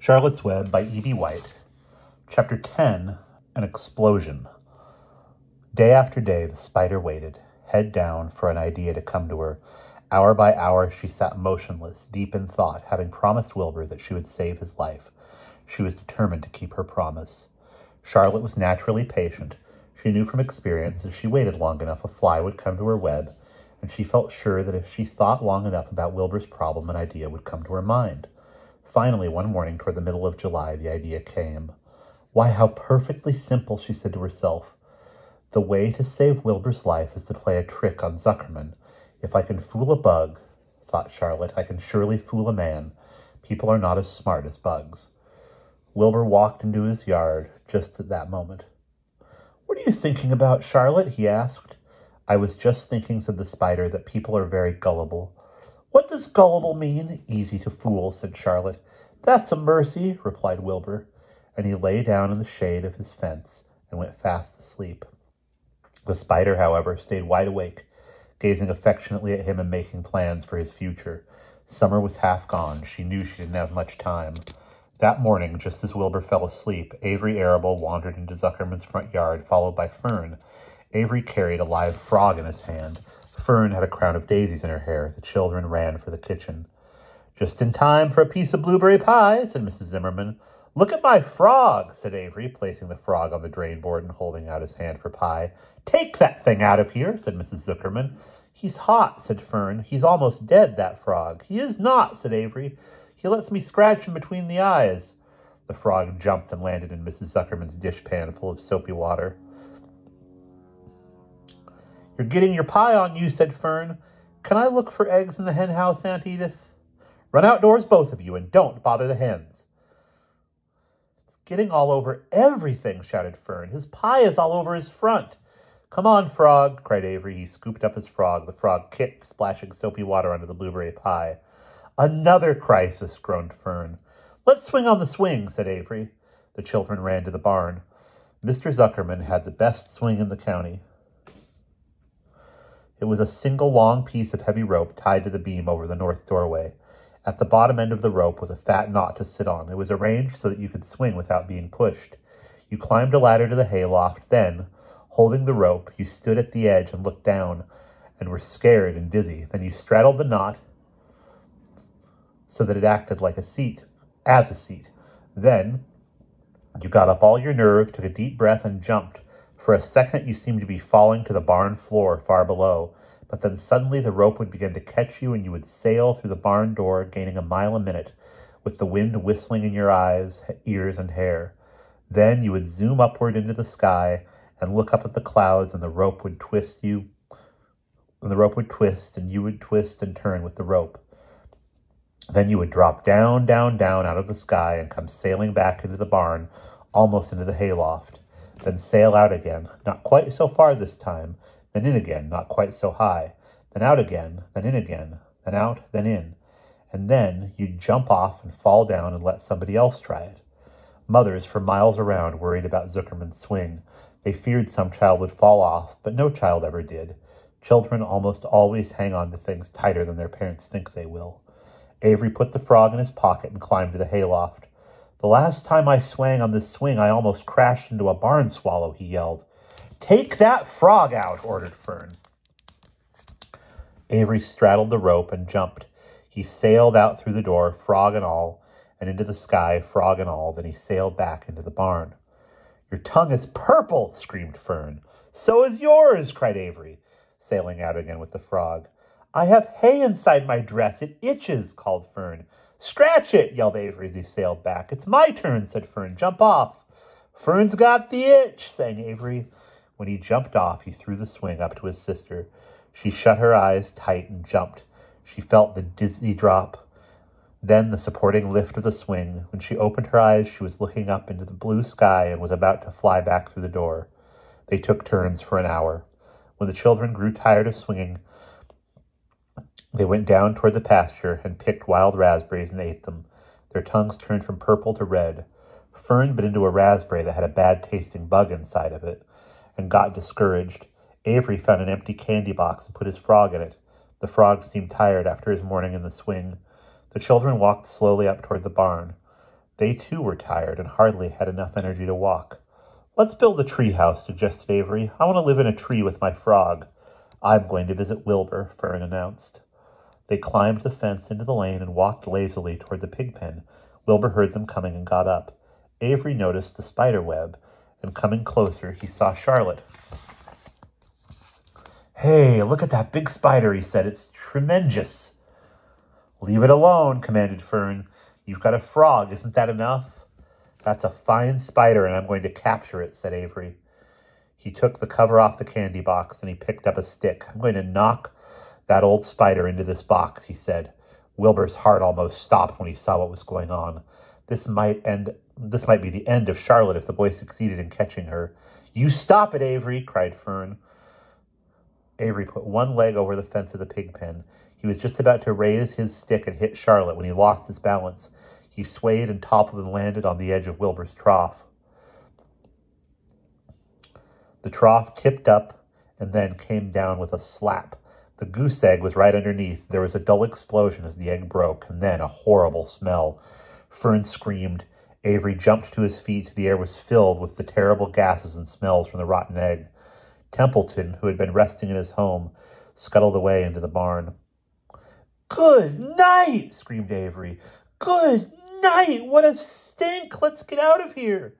Charlotte's Web by E.B. White. Chapter 10, An Explosion. Day after day, the spider waited, head down, for an idea to come to her. Hour by hour, she sat motionless, deep in thought, having promised Wilbur that she would save his life. She was determined to keep her promise. Charlotte was naturally patient. She knew from experience that if she waited long enough, a fly would come to her web, and she felt sure that if she thought long enough about Wilbur's problem, an idea would come to her mind. Finally, one morning toward the middle of July, the idea came. Why, how perfectly simple, she said to herself. The way to save Wilbur's life is to play a trick on Zuckerman. If I can fool a bug, thought Charlotte, I can surely fool a man. People are not as smart as bugs. Wilbur walked into his yard just at that moment. What are you thinking about, Charlotte? He asked. I was just thinking, said the spider, that people are very gullible. What does gullible mean? Easy to fool, said Charlotte. That's a mercy, replied Wilbur, and he lay down in the shade of his fence and went fast asleep. The spider, however, stayed wide awake, gazing affectionately at him and making plans for his future. Summer was half gone. She knew she didn't have much time. That morning, just as Wilbur fell asleep, Avery Arable wandered into Zuckerman's front yard, followed by Fern. Avery carried a live frog in his hand. Fern had a crown of daisies in her hair. The children ran for the kitchen. Just in time for a piece of blueberry pie, said Mrs. Zimmerman. Look at my frog, said Avery, placing the frog on the drain board and holding out his hand for pie. Take that thing out of here, said Mrs. Zuckerman. He's hot, said Fern. He's almost dead, that frog. He is not, said Avery. He lets me scratch him between the eyes. The frog jumped and landed in Mrs. Zuckerman's dishpan full of soapy water. You're getting your pie on you, said Fern. Can I look for eggs in the hen house, Aunt Edith? Run outdoors, both of you, and don't bother the hens. It's getting all over everything, shouted Fern. His pie is all over his front. Come on, frog, cried Avery. He scooped up his frog. The frog kicked, splashing soapy water onto the blueberry pie. Another crisis, groaned Fern. Let's swing on the swing, said Avery. The children ran to the barn. Mr. Zuckerman had the best swing in the county. It was a single long piece of heavy rope tied to the beam over the north doorway. At the bottom end of the rope was a fat knot to sit on. It was arranged so that you could swing without being pushed. You climbed a ladder to the hayloft. Then, holding the rope, you stood at the edge and looked down and were scared and dizzy. Then you straddled the knot so that it acted like a seat, as a seat. Then you got up all your nerve, took a deep breath, and jumped. For a second, you seemed to be falling to the barn floor far below, but then suddenly the rope would begin to catch you and you would sail through the barn door, gaining a mile a minute, with the wind whistling in your eyes, ears, and hair. Then you would zoom upward into the sky and look up at the clouds, and the rope would twist and you would twist and turn with the rope. Then you would drop down, down, down out of the sky and come sailing back into the barn, almost into the hayloft. Then sail out again, not quite so far this time, then in again, not quite so high, then out again, then in again, then out, then in. And then you'd jump off and fall down and let somebody else try it. Mothers for miles around worried about Zuckerman's swing. They feared some child would fall off, but no child ever did. Children almost always hang on to things tighter than their parents think they will. Avery put the frog in his pocket and climbed to the hayloft. The last time I swang on this swing, I almost crashed into a barn swallow, he yelled. Take that frog out, ordered Fern. Avery straddled the rope and jumped. He sailed out through the door, frog and all, and into the sky, frog and all. Then he sailed back into the barn. Your tongue is purple, screamed Fern. So is yours, cried Avery, sailing out again with the frog. I have hay inside my dress. It itches, called Fern. Scratch it, yelled Avery as he sailed back. It's my turn, said Fern. Jump off. Fern's got the itch, sang Avery. When he jumped off, he threw the swing up to his sister. She shut her eyes tight and jumped. She felt the dizzy drop, then the supporting lift of the swing. When she opened her eyes, she was looking up into the blue sky and was about to fly back through the door. They took turns for an hour. When the children grew tired of swinging, they went down toward the pasture and picked wild raspberries and ate them. Their tongues turned from purple to red. Fern bit into a raspberry that had a bad-tasting bug inside of it and got discouraged. Avery found an empty candy box and put his frog in it. The frog seemed tired after his morning in the swing. The children walked slowly up toward the barn. They too were tired and hardly had enough energy to walk. "Let's build a tree house," suggested Avery. "I want to live in a tree with my frog." "I'm going to visit Wilbur," Fern announced. They climbed the fence into the lane and walked lazily toward the pig pen. Wilbur heard them coming and got up. Avery noticed the spider web, and coming closer, he saw Charlotte. "Hey, look at that big spider," he said. "It's tremendous." "Leave it alone," commanded Fern. "You've got a frog. Isn't that enough?" "That's a fine spider, and I'm going to capture it," said Avery. He took the cover off the candy box, and he picked up a stick. "I'm going to knock that old spider into this box," he said. Wilbur's heart almost stopped when he saw what was going on. This might be the end of Charlotte if the boy succeeded in catching her. "You stop it, Avery," cried Fern. Avery put one leg over the fence of the pig pen. He was just about to raise his stick and hit Charlotte when he lost his balance. He swayed and toppled and landed on the edge of Wilbur's trough. The trough tipped up and then came down with a slap. The goose egg was right underneath. There was a dull explosion as the egg broke, and then a horrible smell. Fern screamed. Avery jumped to his feet. The air was filled with the terrible gases and smells from the rotten egg. Templeton, who had been resting in his home, scuttled away into the barn. "Good night!" screamed Avery. "Good night! What a stink! Let's get out of here!"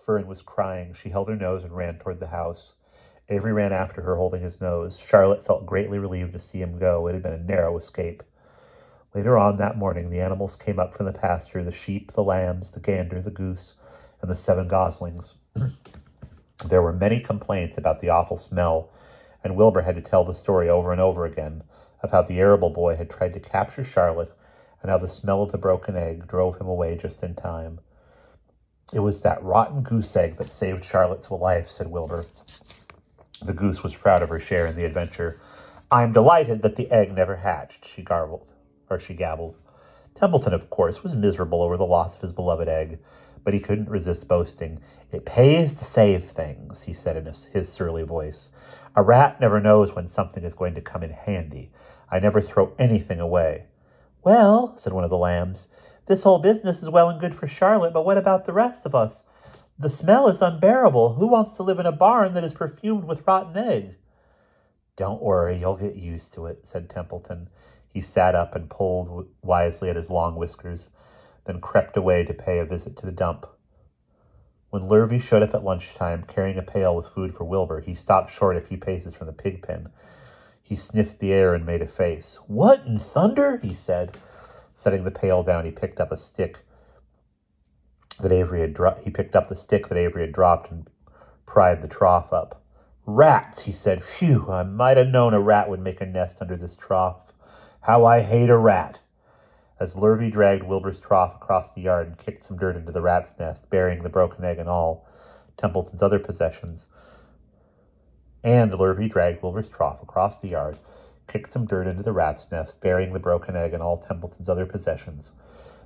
Fern was crying. She held her nose and ran toward the house. Avery ran after her, holding his nose. Charlotte felt greatly relieved to see him go. It had been a narrow escape. Later on that morning, the animals came up from the pasture, the sheep, the lambs, the gander, the goose, and the 7 goslings. There were many complaints about the awful smell, and Wilbur had to tell the story over and over again of how the arable boy had tried to capture Charlotte and how the smell of the broken egg drove him away just in time. "It was that rotten goose egg that saved Charlotte's life," said Wilbur. The goose was proud of her share in the adventure. "I'm delighted that the egg never hatched," she gabbled. Templeton, of course, was miserable over the loss of his beloved egg, but he couldn't resist boasting. "It pays to save things," he said in his surly voice. "A rat never knows when something is going to come in handy. I never throw anything away." "Well," said one of the lambs, "this whole business is well and good for Charlotte, but what about the rest of us? The smell is unbearable. Who wants to live in a barn that is perfumed with rotten egg?" "Don't worry, you'll get used to it," said Templeton. He sat up and pulled wisely at his long whiskers, then crept away to pay a visit to the dump. When Lurvy showed up at lunchtime, carrying a pail with food for Wilbur, he stopped short a few paces from the pig pen. He sniffed the air and made a face. "What in thunder?" he said. Setting the pail down, he picked up the stick that Avery had dropped and pried the trough up. "Rats," he said. "Phew, I might have known a rat would make a nest under this trough. How I hate a rat." As Lurvy dragged Wilbur's trough across the yard and kicked some dirt into the rat's nest, burying the broken egg and all Templeton's other possessions,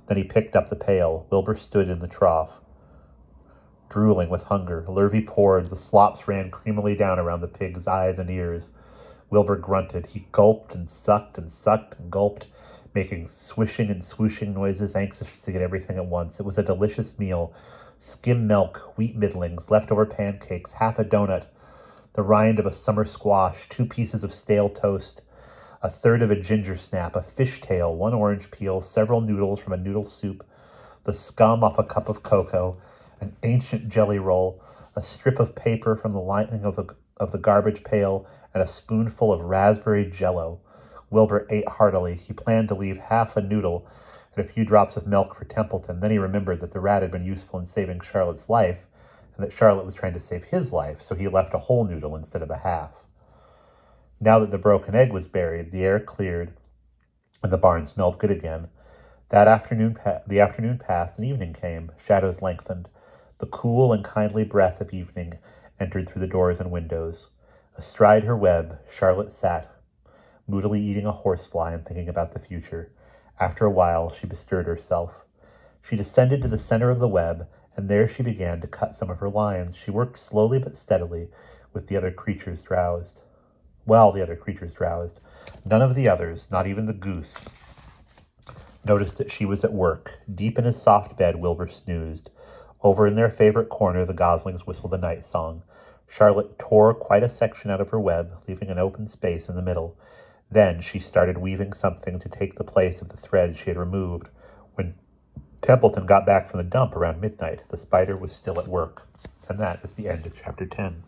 Then he picked up the pail. Wilbur stood in the trough, drooling with hunger. Lurvy poured. The slops ran creamily down around the pig's eyes and ears. Wilbur grunted. He gulped and sucked and gulped, making swishing and swooshing noises, anxious to get everything at once. It was a delicious meal. Skim milk, wheat middlings, leftover pancakes, half a donut, the rind of a summer squash, 2 pieces of stale toast, a third of a ginger snap, a fish tail, 1 orange peel, several noodles from a noodle soup, the scum off a cup of cocoa, an ancient jelly roll, a strip of paper from the lining of the garbage pail, and a spoonful of raspberry jello. Wilbur ate heartily. He planned to leave half a noodle and a few drops of milk for Templeton. Then he remembered that the rat had been useful in saving Charlotte's life, and that Charlotte was trying to save his life, so he left a whole noodle instead of a half. Now that the broken egg was buried, the air cleared, and the barn smelled good again. The afternoon passed, and evening came. Shadows lengthened. The cool and kindly breath of evening entered through the doors and windows. Astride her web, Charlotte sat, moodily eating a horsefly and thinking about the future. After a while, she bestirred herself. She descended to the center of the web, and there she began to cut some of her lines. She worked slowly but steadily, while the other creatures drowsed. None of the others, not even the goose, noticed that she was at work. Deep in his soft bed, Wilbur snoozed. Over in their favorite corner, the goslings whistled a night song. Charlotte tore quite a section out of her web, leaving an open space in the middle. Then she started weaving something to take the place of the thread she had removed. When Templeton got back from the dump around midnight, the spider was still at work. And that is the end of chapter 10.